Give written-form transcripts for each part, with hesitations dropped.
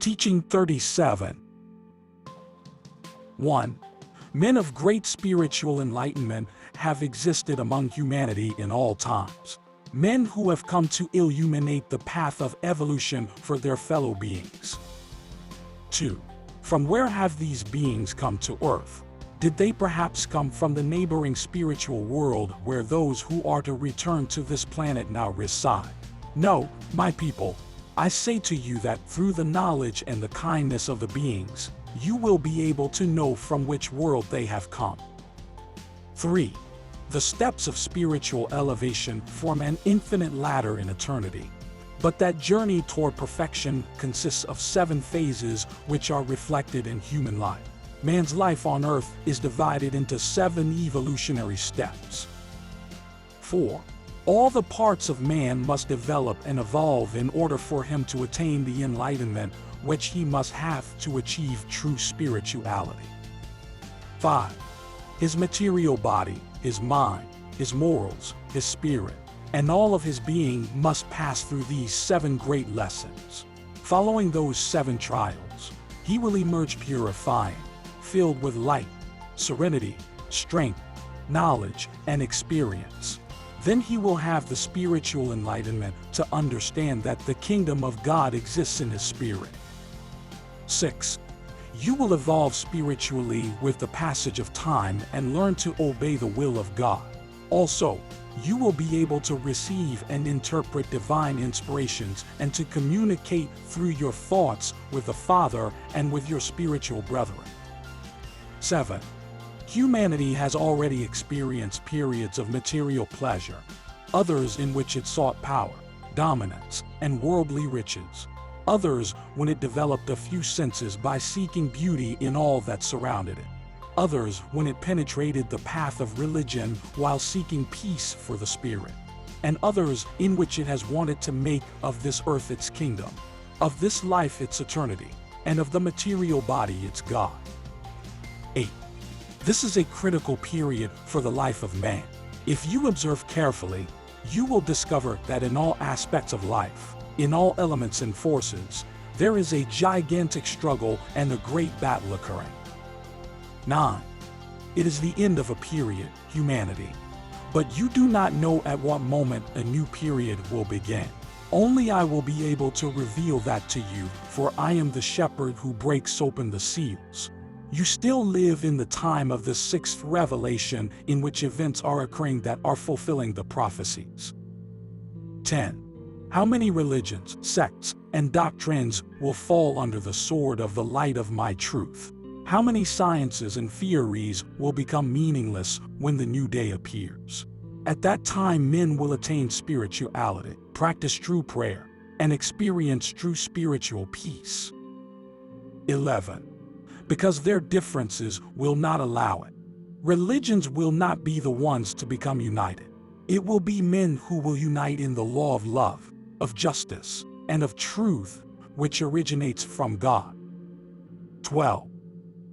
Teaching 37. 1. Men of great spiritual enlightenment have existed among humanity in all times. Men who have come to illuminate the path of evolution for their fellow beings. 2. From where have these beings come to Earth? Did they perhaps come from the neighboring spiritual world where those who are to return to this planet now reside? No, my people, I say to you that through the knowledge and the kindness of the beings, you will be able to know from which world they have come. 3. The steps of spiritual elevation form an infinite ladder in eternity. But that journey toward perfection consists of 7 phases which are reflected in human life. Man's life on Earth is divided into 7 evolutionary steps. 4. All the parts of man must develop and evolve in order for him to attain the enlightenment which he must have to achieve true spirituality. 5. His material body, his mind, his morals, his spirit, and all of his being must pass through these 7 great lessons. Following those 7 trials, he will emerge purifying, filled with light, serenity, strength, knowledge, and experience. Then he will have the spiritual enlightenment to understand that the kingdom of God exists in his spirit. 6. You will evolve spiritually with the passage of time and learn to obey the will of God. Also, you will be able to receive and interpret divine inspirations and to communicate through your thoughts with the Father and with your spiritual brethren. 7. Humanity has already experienced periods of material pleasure, others in which it sought power, dominance, and worldly riches, others when it developed a few senses by seeking beauty in all that surrounded it, others when it penetrated the path of religion while seeking peace for the spirit, and others in which it has wanted to make of this earth its kingdom, of this life its eternity, and of the material body its God. 8. This is a critical period for the life of man. If you observe carefully, you will discover that in all aspects of life, in all elements and forces, there is a gigantic struggle and a great battle occurring. 9. It is the end of a period, humanity. But you do not know at what moment a new period will begin. Only I will be able to reveal that to you, for I am the shepherd who breaks open the seals. You still live in the time of the 6th revelation in which events are occurring that are fulfilling the prophecies. 10. How many religions, sects, and doctrines will fall under the sword of the light of my truth? How many sciences and theories will become meaningless when the new day appears? At that time men will attain spirituality, practice true prayer, and experience true spiritual peace. 11. Because their differences will not allow it. Religions will not be the ones to become united. It will be men who will unite in the law of love, of justice, and of truth, which originates from God. 12.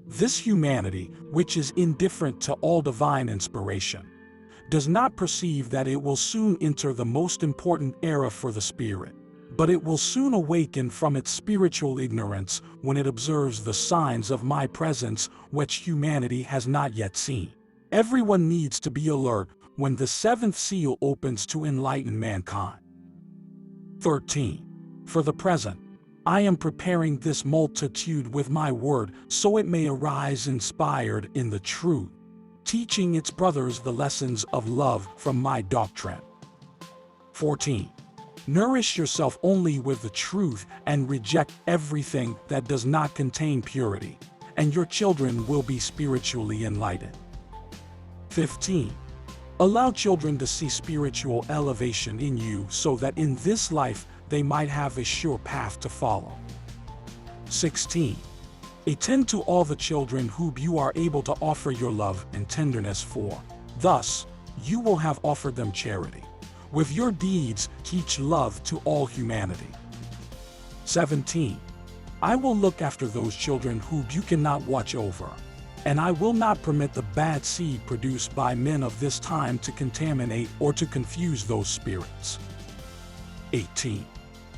This humanity, which is indifferent to all divine inspiration, does not perceive that it will soon enter the most important era for the spirit, but it will soon awaken from its spiritual ignorance when it observes the signs of my presence which humanity has not yet seen. Everyone needs to be alert when the 7th seal opens to enlighten mankind. 13. For the present, I am preparing this multitude with my word so it may arise inspired in the truth, teaching its brothers the lessons of love from my doctrine. 14. Nourish yourself only with the truth and reject everything that does not contain purity, and your children will be spiritually enlightened. 15. Allow children to see spiritual elevation in you so that in this life they might have a sure path to follow. 16. Attend to all the children whom you are able to offer your love and tenderness for. Thus, you will have offered them charity. With your deeds, teach love to all humanity. 17. I will look after those children whom you cannot watch over, and I will not permit the bad seed produced by men of this time to contaminate or to confuse those spirits. 18.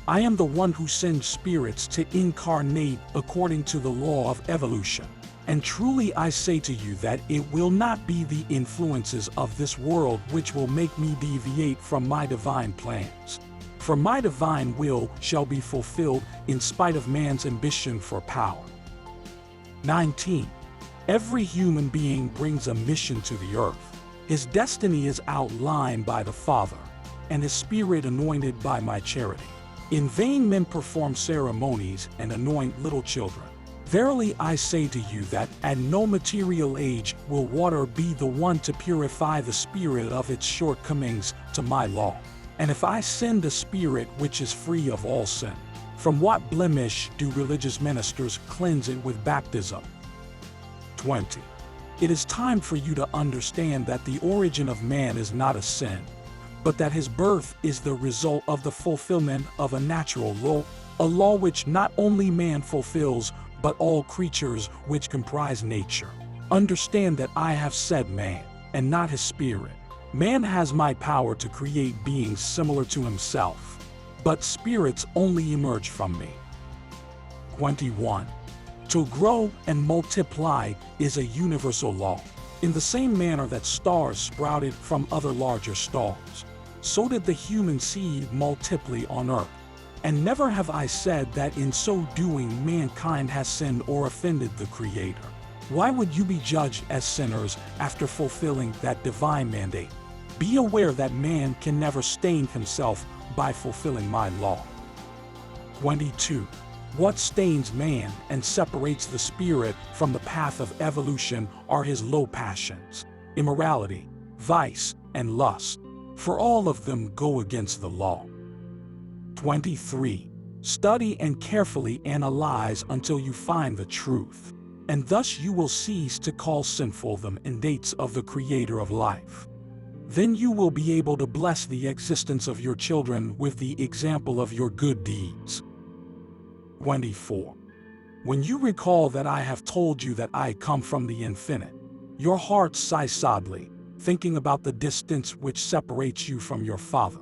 I am the one who sends spirits to incarnate according to the law of evolution. And truly I say to you that it will not be the influences of this world which will make me deviate from my divine plans. For my divine will shall be fulfilled in spite of man's ambition for power. 19. Every human being brings a mission to the earth. His destiny is outlined by the Father, and his spirit anointed by my charity. In vain men perform ceremonies and anoint little children. Verily I say to you that at no material age will water be the one to purify the spirit of its shortcomings to my law. And if I send a spirit which is free of all sin, from what blemish do religious ministers cleanse it with baptism? 20. It is time for you to understand that the origin of man is not a sin, but that his birth is the result of the fulfillment of a natural law, a law which not only man fulfills, but all creatures which comprise nature. Understand that I have said man, and not his spirit. Man has my power to create beings similar to himself, but spirits only emerge from me. 21. To grow and multiply is a universal law. In the same manner that stars sprouted from other larger stars, so did the human seed multiply on earth. And never have I said that in so doing mankind has sinned or offended the Creator. Why would you be judged as sinners after fulfilling that divine mandate? Be aware that man can never stain himself by fulfilling my law. 22. What stains man and separates the spirit from the path of evolution are his low passions, immorality, vice, and lust, for all of them go against the law. 23. Study and carefully analyze until you find the truth, and thus you will cease to call sinful the mandates of the Creator of life. Then you will be able to bless the existence of your children with the example of your good deeds. 24. When you recall that I have told you that I come from the infinite, your heart sighs sadly, thinking about the distance which separates you from your Father.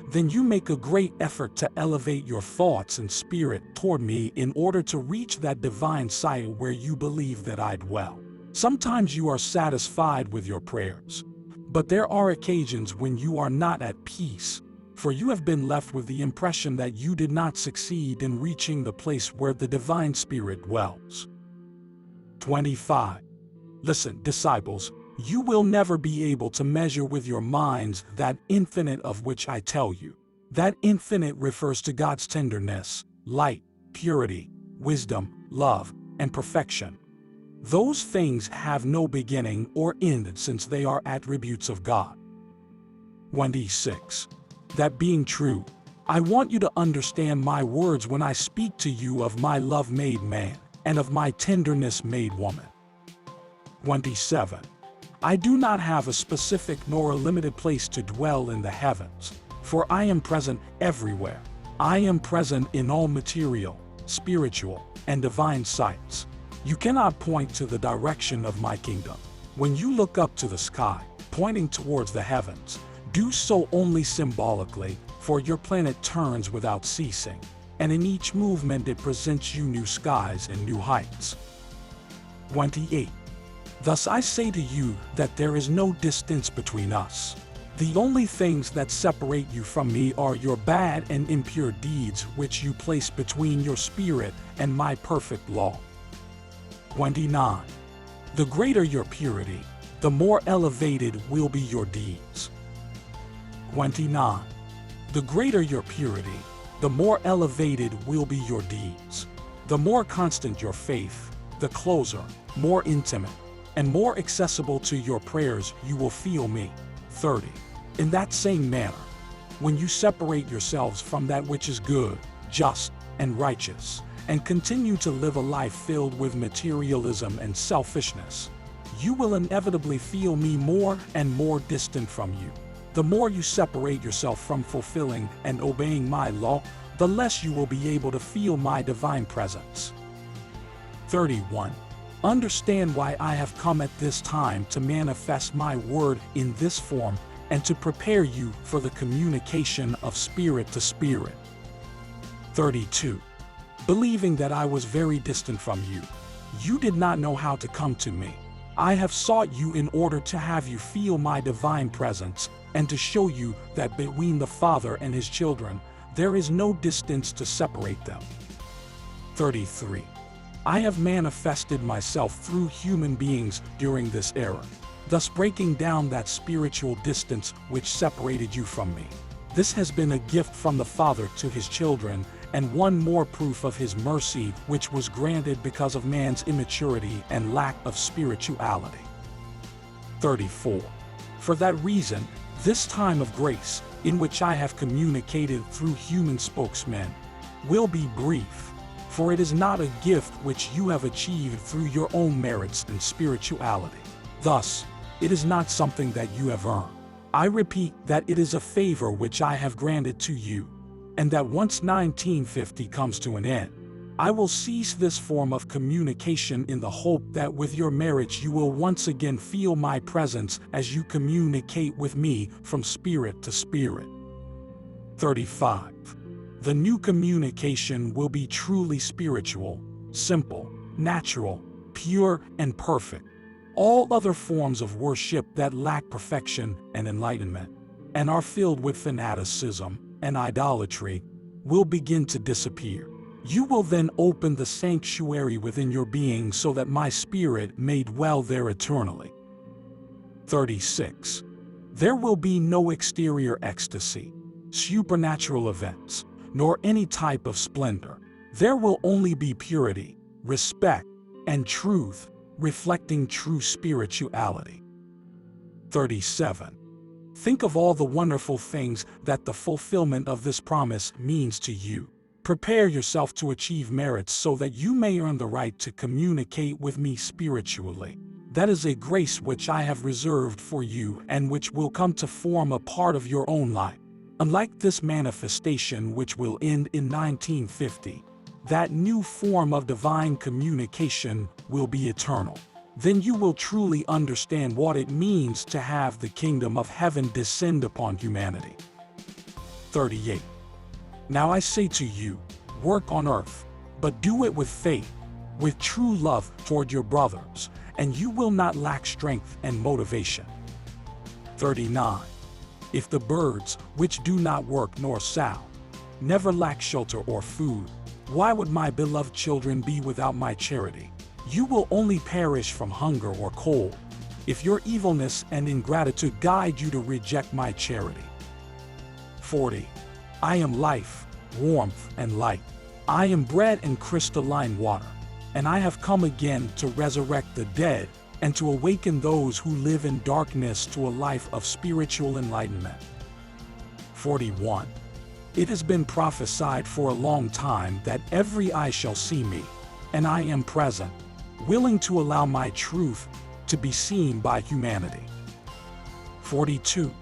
Then you make a great effort to elevate your thoughts and spirit toward me in order to reach that divine sight where you believe that I dwell. Sometimes you are satisfied with your prayers, but there are occasions when you are not at peace, for you have been left with the impression that you did not succeed in reaching the place where the divine spirit dwells. 25. Listen, disciples, you will never be able to measure with your minds that infinite of which I tell you. That infinite refers to God's tenderness, light, purity, wisdom, love, and perfection. Those things have no beginning or end since they are attributes of God. 26. That being true, I want you to understand my words when I speak to you of my love made man and of my tenderness made woman. 27. I do not have a specific nor a limited place to dwell in the heavens, for I am present everywhere. I am present in all material, spiritual, and divine sights. You cannot point to the direction of my kingdom. When you look up to the sky, pointing towards the heavens, do so only symbolically, for your planet turns without ceasing, and in each movement it presents you new skies and new heights. 28. Thus I say to you that there is no distance between us. The only things that separate you from me are your bad and impure deeds which you place between your spirit and my perfect law. 29. The greater your purity, the more elevated will be your deeds. 29. The greater your purity, the more elevated will be your deeds. The more constant your faith, the closer, more intimate, and more accessible to your prayers you will feel me. 30. In that same manner, when you separate yourselves from that which is good, just, and righteous, and continue to live a life filled with materialism and selfishness, you will inevitably feel me more and more distant from you. The more you separate yourself from fulfilling and obeying my law, the less you will be able to feel my divine presence. 31. Understand why I have come at this time to manifest my word in this form and to prepare you for the communication of spirit to spirit. 32. Believing that I was very distant from you, you did not know how to come to me. I have sought you in order to have you feel my divine presence, and to show you that between the Father and his children, there is no distance to separate them. 33. I have manifested myself through human beings during this era, thus breaking down that spiritual distance which separated you from me. This has been a gift from the Father to his children, and one more proof of his mercy which was granted because of man's immaturity and lack of spirituality. 34. For that reason, this time of grace, in which I have communicated through human spokesmen, will be brief, for it is not a gift which you have achieved through your own merits and spirituality. Thus, it is not something that you have earned. I repeat that it is a favor which I have granted to you, and that once 1950 comes to an end, I will cease this form of communication in the hope that with your marriage you will once again feel my presence as you communicate with me from spirit to spirit. 35. The new communication will be truly spiritual, simple, natural, pure, and perfect. All other forms of worship that lack perfection and enlightenment, and are filled with fanaticism and idolatry, will begin to disappear. You will then open the sanctuary within your being so that my spirit may dwell there eternally. 36. There will be no exterior ecstasy, supernatural events, nor any type of splendor. There will only be purity, respect, and truth, reflecting true spirituality. 37. Think of all the wonderful things that the fulfillment of this promise means to you. Prepare yourself to achieve merits so that you may earn the right to communicate with me spiritually. That is a grace which I have reserved for you and which will come to form a part of your own life. Unlike this manifestation which will end in 1950, that new form of divine communication will be eternal. Then you will truly understand what it means to have the kingdom of heaven descend upon humanity. 38. Now I say to you, work on earth, but do it with faith, with true love toward your brothers, and you will not lack strength and motivation. 39. If the birds, which do not work nor sow, never lack shelter or food, why would my beloved children be without my charity? You will only perish from hunger or cold, if your evilness and ingratitude guide you to reject my charity. 40. I am life, warmth, and light. I am bread and crystalline water, and I have come again to resurrect the dead and to awaken those who live in darkness to a life of spiritual enlightenment. 41. It has been prophesied for a long time that every eye shall see me, and I am present, willing to allow my truth to be seen by humanity. 42.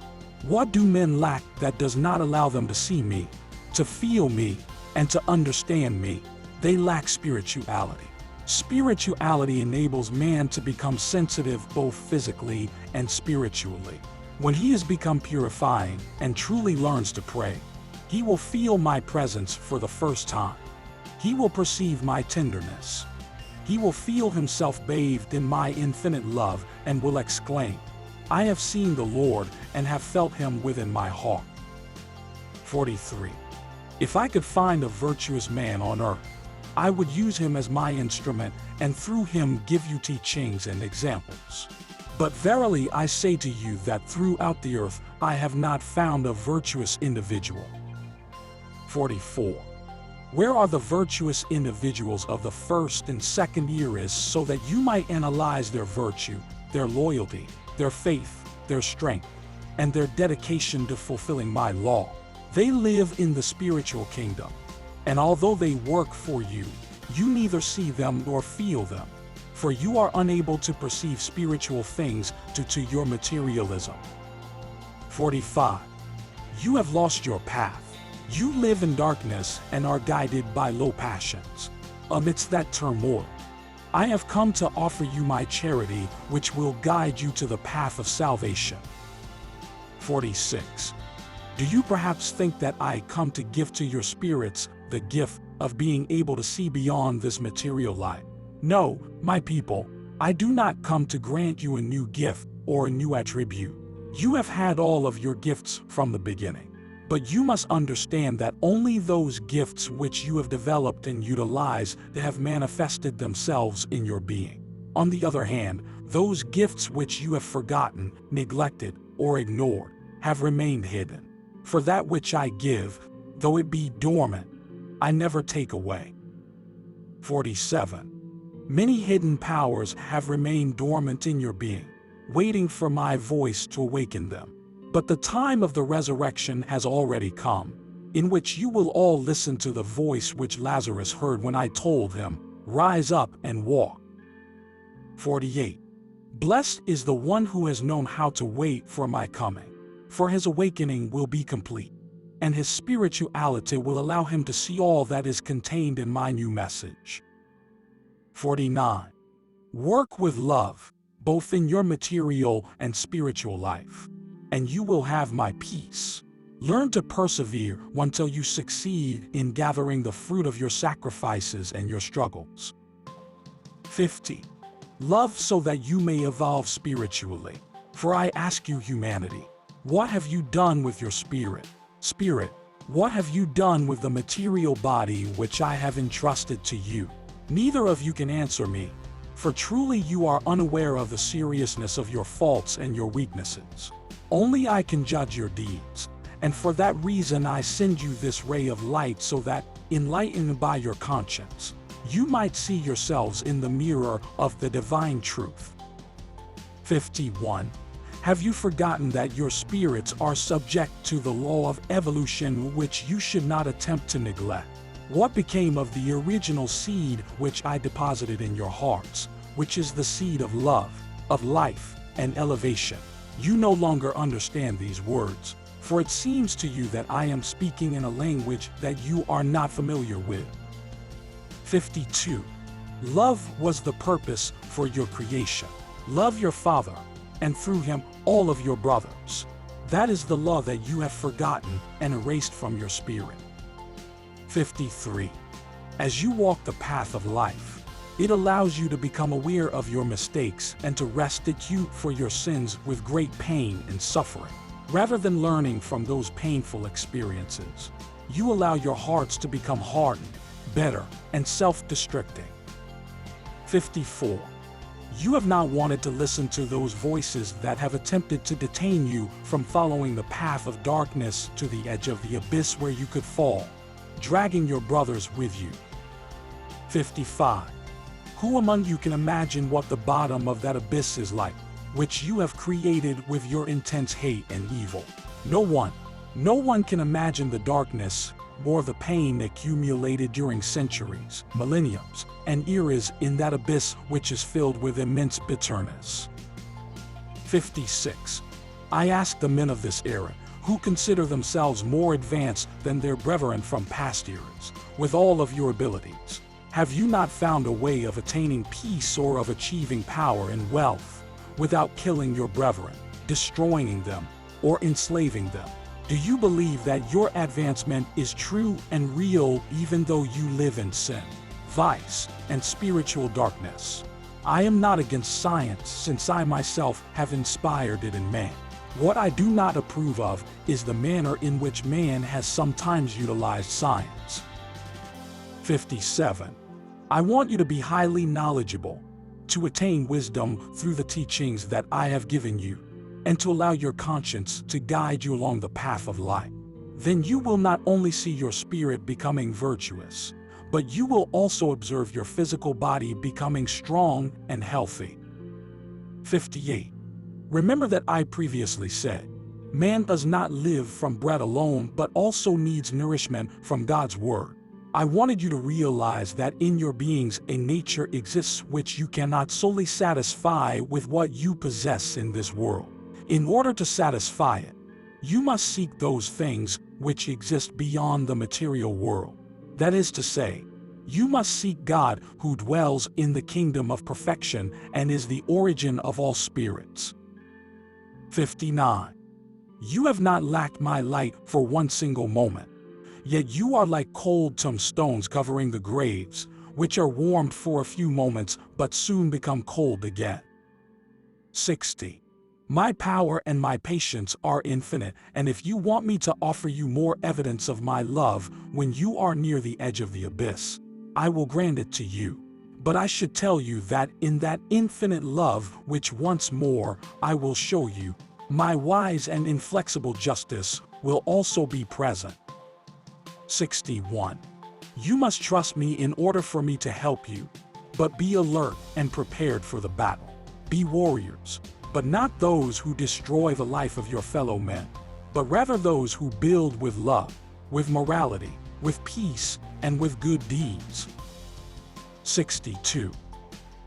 What do men lack that does not allow them to see me, to feel me, and to understand me? They lack spirituality. Spirituality enables man to become sensitive both physically and spiritually. When he has become purifying and truly learns to pray, he will feel my presence for the first time. He will perceive my tenderness. He will feel himself bathed in my infinite love and will exclaim, I have seen the Lord and have felt him within my heart. 43. If I could find a virtuous man on earth, I would use him as my instrument and through him give you teachings and examples. But verily I say to you that throughout the earth I have not found a virtuous individual. 44. Where are the virtuous individuals of the first and second eras so that you might analyze their virtue, their loyalty, their faith, their strength, and their dedication to fulfilling my law? They live in the spiritual kingdom, and although they work for you, you neither see them nor feel them, for you are unable to perceive spiritual things due to your materialism. 45. You have lost your path. You live in darkness and are guided by low passions. Amidst that turmoil, I have come to offer you my charity, which will guide you to the path of salvation. 46. Do you perhaps think that I come to give to your spirits the gift of being able to see beyond this material life. No, my people, I do not come to grant you a new gift or a new attribute. You have had all of your gifts from the beginning. But you must understand that only those gifts which you have developed and utilized have manifested themselves in your being. On the other hand, those gifts which you have forgotten, neglected, or ignored have remained hidden. For that which I give, though it be dormant, I never take away. 47. Many hidden powers have remained dormant in your being, waiting for my voice to awaken them. But the time of the resurrection has already come, in which you will all listen to the voice which Lazarus heard when I told him, "Rise up and walk." 48. Blessed is the one who has known how to wait for my coming, for his awakening will be complete, and his spirituality will allow him to see all that is contained in my new message. 49. Work with love, both in your material and spiritual life, and you will have my peace. Learn to persevere until you succeed in gathering the fruit of your sacrifices and your struggles. 50. Love so that you may evolve spiritually. For I ask you, humanity, what have you done with your spirit? Spirit, what have you done with the material body which I have entrusted to you? Neither of you can answer me, for truly you are unaware of the seriousness of your faults and your weaknesses. Only I can judge your deeds, and for that reason I send you this ray of light so that, enlightened by your conscience, you might see yourselves in the mirror of the divine truth. 51. Have you forgotten that your spirits are subject to the law of evolution which you should not attempt to neglect? What became of the original seed which I deposited in your hearts, which is the seed of love, of life, and elevation? You no longer understand these words, for it seems to you that I am speaking in a language that you are not familiar with. 52. Love was the purpose for your creation. Love your father, and through him all of your brothers. That is the law that you have forgotten and erased from your spirit. 53. As you walk the path of life, it allows you to become aware of your mistakes and to restitute for your sins with great pain and suffering. Rather than learning from those painful experiences, you allow your hearts to become hardened, bitter, and self-destructing. 54. You have not wanted to listen to those voices that have attempted to detain you from following the path of darkness to the edge of the abyss where you could fall, dragging your brothers with you. 55. Who among you can imagine what the bottom of that abyss is like, which you have created with your intense hate and evil? No one. No one can imagine the darkness or the pain accumulated during centuries, millenniums, and eras in that abyss which is filled with immense bitterness. 56. I ask the men of this era, who consider themselves more advanced than their brethren from past eras, with all of your abilities, have you not found a way of attaining peace or of achieving power and wealth without killing your brethren, destroying them, or enslaving them? Do you believe that your advancement is true and real even though you live in sin, vice, and spiritual darkness? I am not against science, since I myself have inspired it in man. What I do not approve of is the manner in which man has sometimes utilized science. 57. I want you to be highly knowledgeable, to attain wisdom through the teachings that I have given you, and to allow your conscience to guide you along the path of life. Then you will not only see your spirit becoming virtuous, but you will also observe your physical body becoming strong and healthy. 58. Remember that I previously said, man does not live from bread alone but also needs nourishment from God's word. I wanted you to realize that in your beings a nature exists which you cannot solely satisfy with what you possess in this world. In order to satisfy it, you must seek those things which exist beyond the material world. That is to say, you must seek God who dwells in the kingdom of perfection and is the origin of all spirits. 59. You have not lacked my light for one single moment. Yet you are like cold tombstones covering the graves, which are warmed for a few moments but soon become cold again. 60. My power and my patience are infinite, and if you want me to offer you more evidence of my love when you are near the edge of the abyss, I will grant it to you. But I should tell you that in that infinite love which once more I will show you, my wise and inflexible justice will also be present. 61. You must trust me in order for me to help you, but be alert and prepared for the battle. Be warriors, but not those who destroy the life of your fellow men, but rather those who build with love, with morality, with peace, and with good deeds. 62.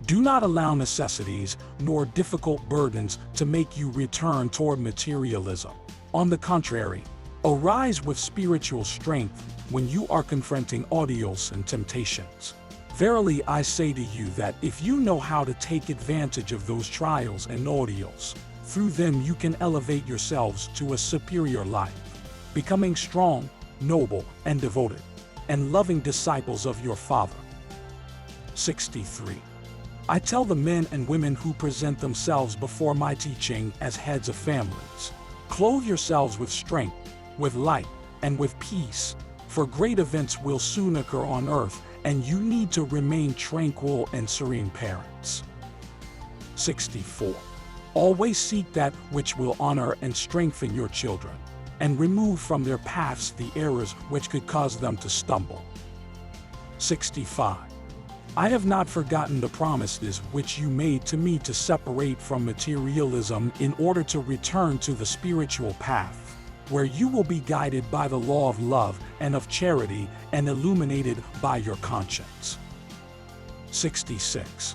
Do not allow necessities nor difficult burdens to make you return toward materialism. On the contrary, arise with spiritual strength when you are confronting ordeals and temptations. Verily I say to you that if you know how to take advantage of those trials and ordeals, through them you can elevate yourselves to a superior life, becoming strong, noble, and devoted, and loving disciples of your Father. 63. I tell the men and women who present themselves before my teaching as heads of families, clothe yourselves with strength, with light, and with peace, for great events will soon occur on earth, and you need to remain tranquil and serene parents. 64. Always seek that which will honor and strengthen your children, and remove from their paths the errors which could cause them to stumble. 65. I have not forgotten the promises which you made to me to separate from materialism in order to return to the spiritual path, where you will be guided by the law of love and of charity and illuminated by your conscience. 66.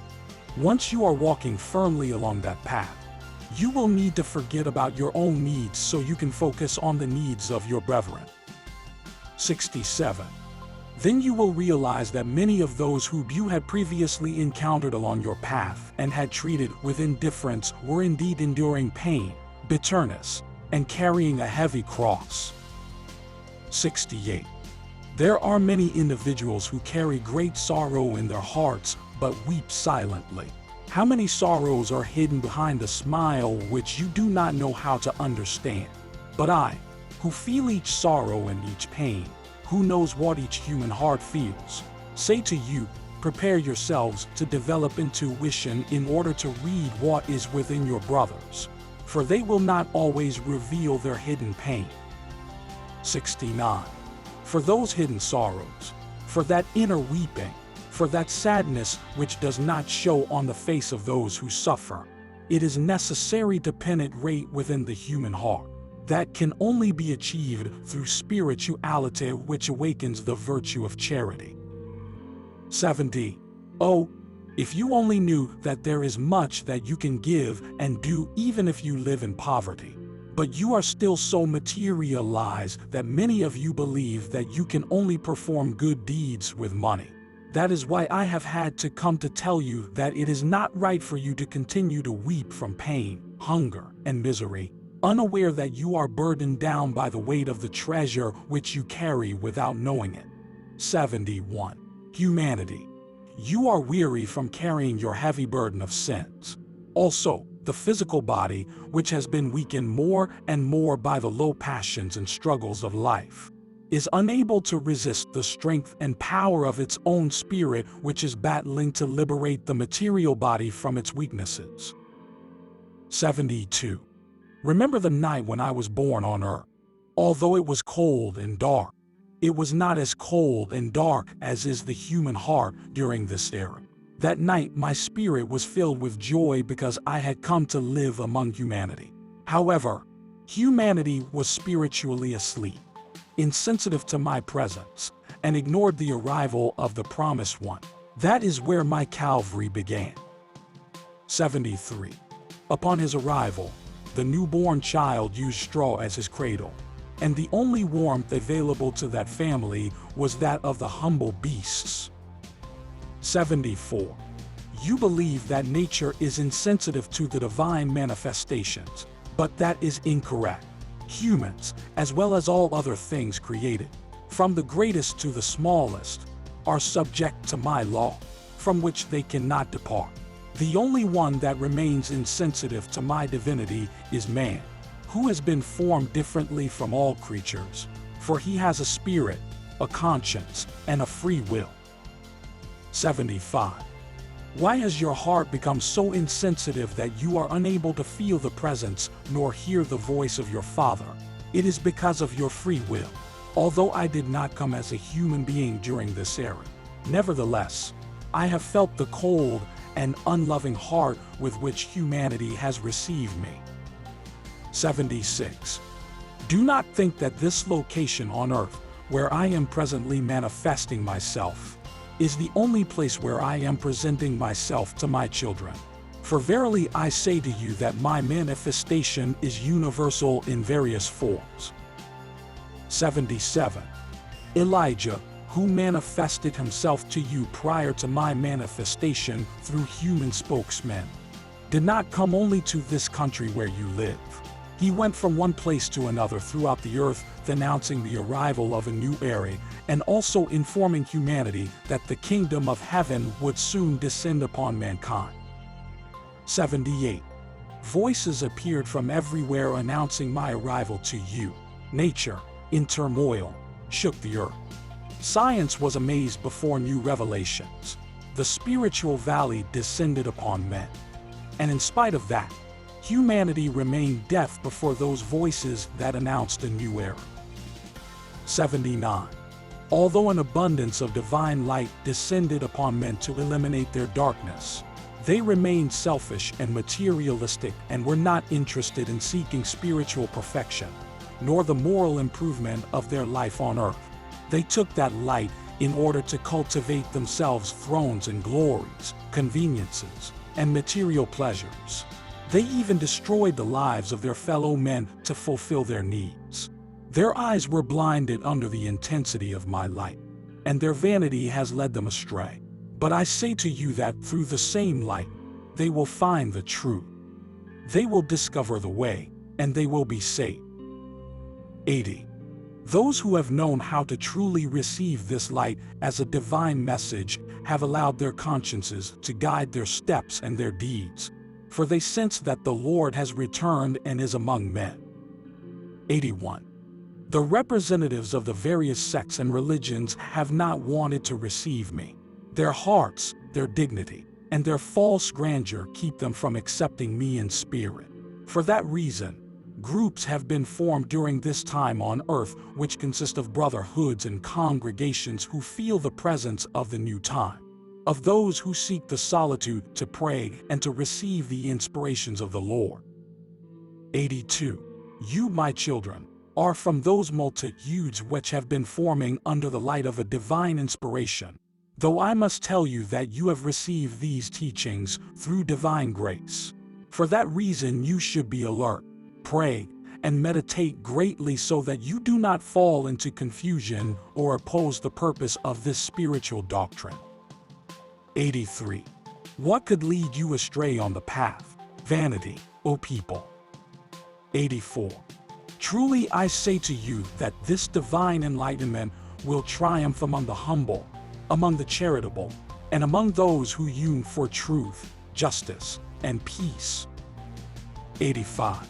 Once you are walking firmly along that path, you will need to forget about your own needs so you can focus on the needs of your brethren. 67. Then you will realize that many of those whom you had previously encountered along your path and had treated with indifference were indeed enduring pain, bitterness, and carrying a heavy cross. 68. There are many individuals who carry great sorrow in their hearts but weep silently. How many sorrows are hidden behind a smile which you do not know how to understand? But I, who feel each sorrow and each pain, who knows what each human heart feels, say to you, prepare yourselves to develop intuition in order to read what is within your brothers, for they will not always reveal their hidden pain. 69. For those hidden sorrows, for that inner weeping, for that sadness which does not show on the face of those who suffer, it is necessary to penetrate within the human heart. That can only be achieved through spirituality, which awakens the virtue of charity. 70. Oh, if you only knew that there is much that you can give and do even if you live in poverty. But you are still so materialized that many of you believe that you can only perform good deeds with money. That is why I have had to come to tell you that it is not right for you to continue to weep from pain, hunger, and misery, unaware that you are burdened down by the weight of the treasure which you carry without knowing it. 71. Humanity. You are weary from carrying your heavy burden of sins. Also, the physical body, which has been weakened more and more by the low passions and struggles of life, is unable to resist the strength and power of its own spirit, which is battling to liberate the material body from its weaknesses. 72. Remember the night when I was born on earth. Although it was cold and dark, it was not as cold and dark as is the human heart during this era. That night my spirit was filled with joy because I had come to live among humanity. However, humanity was spiritually asleep, insensitive to my presence, and ignored the arrival of the promised one. That is where my Calvary began. 73. Upon his arrival, the newborn child used straw as his cradle, and the only warmth available to that family was that of the humble beasts. 74. You believe that nature is insensitive to the divine manifestations, but that is incorrect. Humans, as well as all other things created, from the greatest to the smallest, are subject to my law, from which they cannot depart. The only one that remains insensitive to my divinity is man, who has been formed differently from all creatures, for he has a spirit, a conscience, and a free will. 75. Why has your heart become so insensitive that you are unable to feel the presence nor hear the voice of your Father? It is because of your free will. Although I did not come as a human being during this era, nevertheless, I have felt the cold and unloving heart with which humanity has received me. 76. Do not think that this location on earth, where I am presently manifesting myself, is the only place where I am presenting myself to my children. For verily I say to you that my manifestation is universal in various forms. 77. Elijah, who manifested himself to you prior to my manifestation through human spokesmen, did not come only to this country where you live. He went from one place to another throughout the earth, announcing the arrival of a new era, and also informing humanity that the kingdom of heaven would soon descend upon mankind. 78. Voices appeared from everywhere announcing my arrival to you. Nature, in turmoil, shook the earth. Science was amazed before new revelations. The spiritual valley descended upon men. And in spite of that, humanity remained deaf before those voices that announced a new era. 79. Although an abundance of divine light descended upon men to eliminate their darkness, they remained selfish and materialistic and were not interested in seeking spiritual perfection, nor the moral improvement of their life on earth. They took that light in order to cultivate themselves thrones and glories, conveniences, and material pleasures. They even destroyed the lives of their fellow men to fulfill their needs. Their eyes were blinded under the intensity of my light, and their vanity has led them astray. But I say to you that through the same light, they will find the truth. They will discover the way, and they will be saved. 80. Those who have known how to truly receive this light as a divine message have allowed their consciences to guide their steps and their deeds, for they sense that the Lord has returned and is among men. 81. The representatives of the various sects and religions have not wanted to receive me. Their hearts, their dignity, and their false grandeur keep them from accepting me in spirit. For that reason, groups have been formed during this time on earth which consist of brotherhoods and congregations who feel the presence of the new time, of those who seek the solitude to pray and to receive the inspirations of the Lord. 82. You, my children, are from those multitudes which have been forming under the light of a divine inspiration, though I must tell you that you have received these teachings through divine grace. For that reason you should be alert, pray, and meditate greatly so that you do not fall into confusion or oppose the purpose of this spiritual doctrine. 83. What could lead you astray on the path? Vanity, O people. 84. Truly I say to you that this divine enlightenment will triumph among the humble, among the charitable, and among those who yearn for truth, justice, and peace. 85.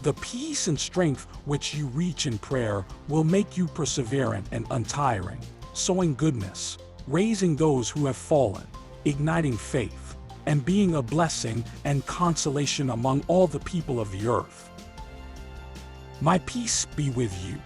The peace and strength which you reach in prayer will make you perseverant and untiring, sowing goodness, raising those who have fallen, igniting faith, and being a blessing and consolation among all the people of the earth. My peace be with you.